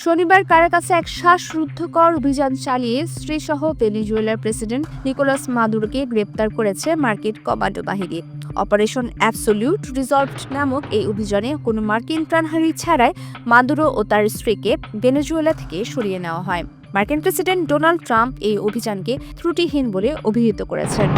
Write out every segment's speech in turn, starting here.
শনিবার কারাকাসে এক শ্বাসরুদ্ধকর অভিযান চালিয়ে স্ত্রীসহ ভেনেজুয়েলার প্রেসিডেন্ট নিকোলাস মাদুরোকে গ্রেপ্তার করেছে মার্কিন কমান্ডো বাহিনী। অপারেশন অ্যাবসোলিউট রিজলভ নামক এই অভিযানে কোনো মার্কিন প্রাণহানি ছাড়াই মাদুরো ও তার স্ত্রীকে ভেনেজুয়েলা থেকে সরিয়ে নেওয়া হয়। মার্কিন প্রেসিডেন্ট ডোনাল্ড ট্রাম্প এই অভিযানকে ত্রুটিহীন বলে অভিহিত করেছেন।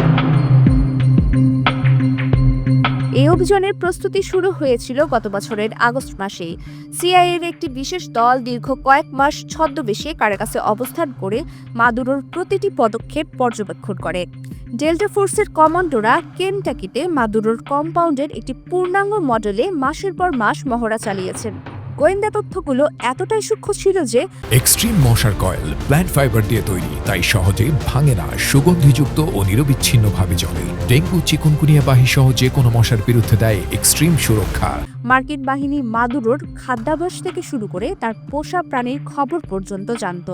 এই অভিযানের প্রস্তুতি শুরু হয়েছিল গত বছরের আগস্ট মাসেই। সিআইএর একটি বিশেষ দল দীর্ঘ কয়েক মাস ছদ্মবেশে কারাকাসে অবস্থান করে মাদুরোর প্রতিটি পদক্ষেপ পর্যবেক্ষণ করে। ডেল্টা ফোর্সের কমান্ডোরা কেনটাকিতে মাদুরোর কম্পাউন্ডের একটি পূর্ণাঙ্গ মডেলে মাসের পর মাস মহড়া চালিয়েছেন। গোয়েন্দা তথ্যগুলো এতটাই সূক্ষ্ম ছিল যে এক্সট্রিম মশার কয়েল প্ল্যান্ট ফাইবার দিয়ে তৈরি, তাই সহজে ভাঙে না, সুগন্ধিযুক্ত ও নিরবিচ্ছিন্নভাবে জ্বলে। ডেঙ্গু, চিকুনগুনিয়া বাহি সহ যে কোনো মশার বিরুদ্ধে দেয় এক্সট্রিম সুরক্ষা। মার্কিন বাহিনী মাদুরোর খাদ্যাভ্যাস থেকে শুরু করে তার পোষা প্রাণীর খবর পর্যন্ত জানত।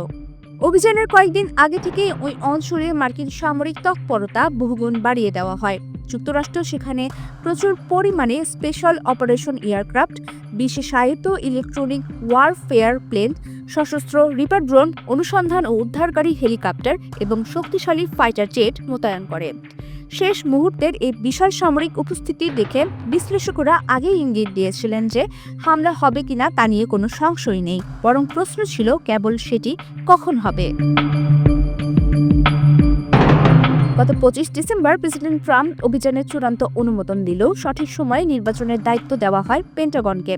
অভিযানের কয়েকদিন আগে থেকে ওই অঞ্চলে মার্কিন সামরিক তৎপরতা বহুগুণ বাড়িয়ে দেওয়া হয়। যুক্তরাষ্ট্র সেখানে প্রচুর পরিমাণে স্পেশাল অপারেশন এয়ারক্রাফট, বিশেষায়িত ইলেকট্রনিক ওয়ারফেয়ার প্লেন, সশস্ত্র রিপার ড্রোন, অনুসন্ধান ও উদ্ধারকারী হেলিকপ্টার এবং শক্তিশালী ফাইটার জেট মোতায়েন করে। শেষ মুহূর্তের এই বিশাল সামরিক উপস্থিতি দেখে বিশ্লেষকরা আগেই ইঙ্গিত দিয়েছিলেন যে হামলা হবে কিনা তা নিয়ে কোনো সংশয় নেই, বরং প্রশ্ন ছিল কেবল সেটি কখন হবে। গত 25 ডিসেম্বর প্রেসিডেন্ট ট্রাম্প অভিযানের চূড়ান্ত অনুমোদন দিলেও সঠিক সময়ে নির্বাচনের দায়িত্ব দেওয়া হয় পেন্টাগনকে।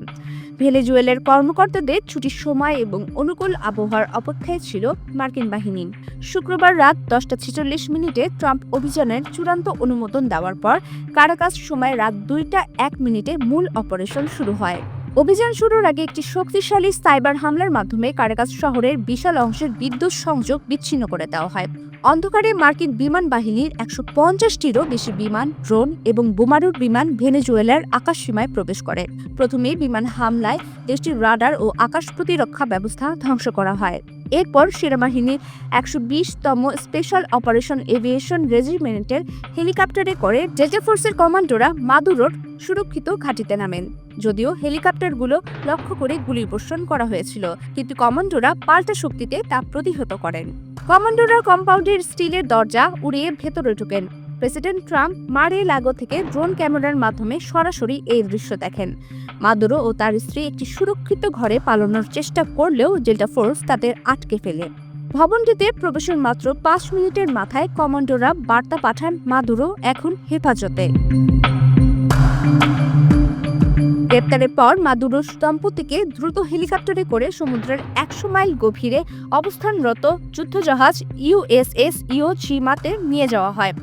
ভেনেজুয়েলার কর্মকর্তাদের ছুটির সময় এবং অনুকূল আবহাওয়ার অপেক্ষায় ছিল মার্কিন বাহিনী। শুক্রবার রাত 10:46 ট্রাম্প অভিযানের চূড়ান্ত অনুমোদন দেওয়ার পর কারাকাস সময় রাত 2:01 মূল অপারেশন শুরু হয়। অভিযান শুরুর আগে একটি শক্তিশালী সাইবার হামলার মাধ্যমে কারাকাস শহরের বিশাল অংশের বিদ্যুৎ সংযোগ বিচ্ছিন্ন করে দেওয়া হয়। অন্ধকারে মার্কিন বিমান বাহিনীর 150টিরও বেশি বিমান, ড্রোন এবং বোমারুর বিমান ভেনেজুয়েলার আকাশসীমায় প্রবেশ করে। প্রথমে বিমান হামলায় দেশটির রাডার ও আকাশ প্রতিরক্ষা ব্যবস্থা ধ্বংস করা হয়। এরপর সেনাবাহিনীর 120তম স্পেশাল অপারেশন এভিয়েশন রেজিমেন্টের হেলিকপ্টারে করে ডেল্টা ফোর্সের কমান্ডোরা মাদুরোর সুরক্ষিত ঘাঁটিতে নামেন। যদিও হেলিকপ্টারগুলো লক্ষ্য করে গুলিবর্ষণ করা হয়েছিল, কিন্তু কমান্ডোরা পাল্টা শক্তিতে তা প্রতিহত করেন। কমান্ডোরা কম্পাউন্ডের স্টিলের দরজা উড়িয়ে ভেতরে ঢোকেন। প্রেসিডেন্ট ট্রাম্প মারে লাগো থেকে ড্রোন ক্যামেরার মাধ্যমে সরাসরি এই দৃশ্য দেখেন। মাদুরো ও তার স্ত্রী একটি সুরক্ষিত ঘরে পালানোর চেষ্টা করলেও ডেল্টা ফোর্স তাদের আটকে ফেলে। ভবনটিতে প্রবেশের মাত্র 5 মিনিটের মাথায় কমান্ডোরা বার্তা পাঠান, মাদুরো এখন হেফাজতে। গ্রেপ্তারের পর মাদুরো দম্পতিকে দ্রুত হেলিকপ্টারে করে সমুদ্রের 100 মাইল গভীরে অবস্থানরত যুদ্ধজাহাজ ইউএসএস ইও চিমাতে নিয়ে যাওয়া হয়।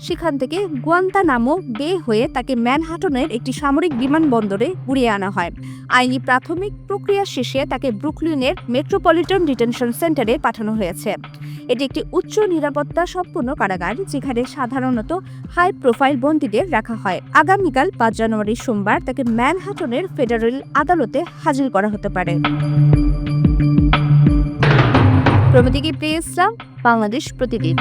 সেখান থেকে গুয়ান্তানামো বে হয়ে তাকে ম্যানহাটনের একটি সামরিক বিমানবন্দরে উড়িয়ে আনা হয়। আইনি প্রাথমিক প্রক্রিয়া শেষে তাকে ব্রুকলিনের মেট্রোপলিটন ডিটেনশন সেন্টারে পাঠানো হয়েছে। এটি একটি উচ্চ নিরাপত্তা সম্পন্ন কারাগার, যেখানে সাধারণত হাই প্রোফাইল বন্দীদের রাখা হয়। আগামীকাল 5 জানুয়ারি সোমবার তাকে ম্যানহাটনের ফেডারেল আদালতে হাজির করা হতে পারে। প্রমিতি প্রিয় ইসলাম, বাংলাদেশ প্রতিদিন।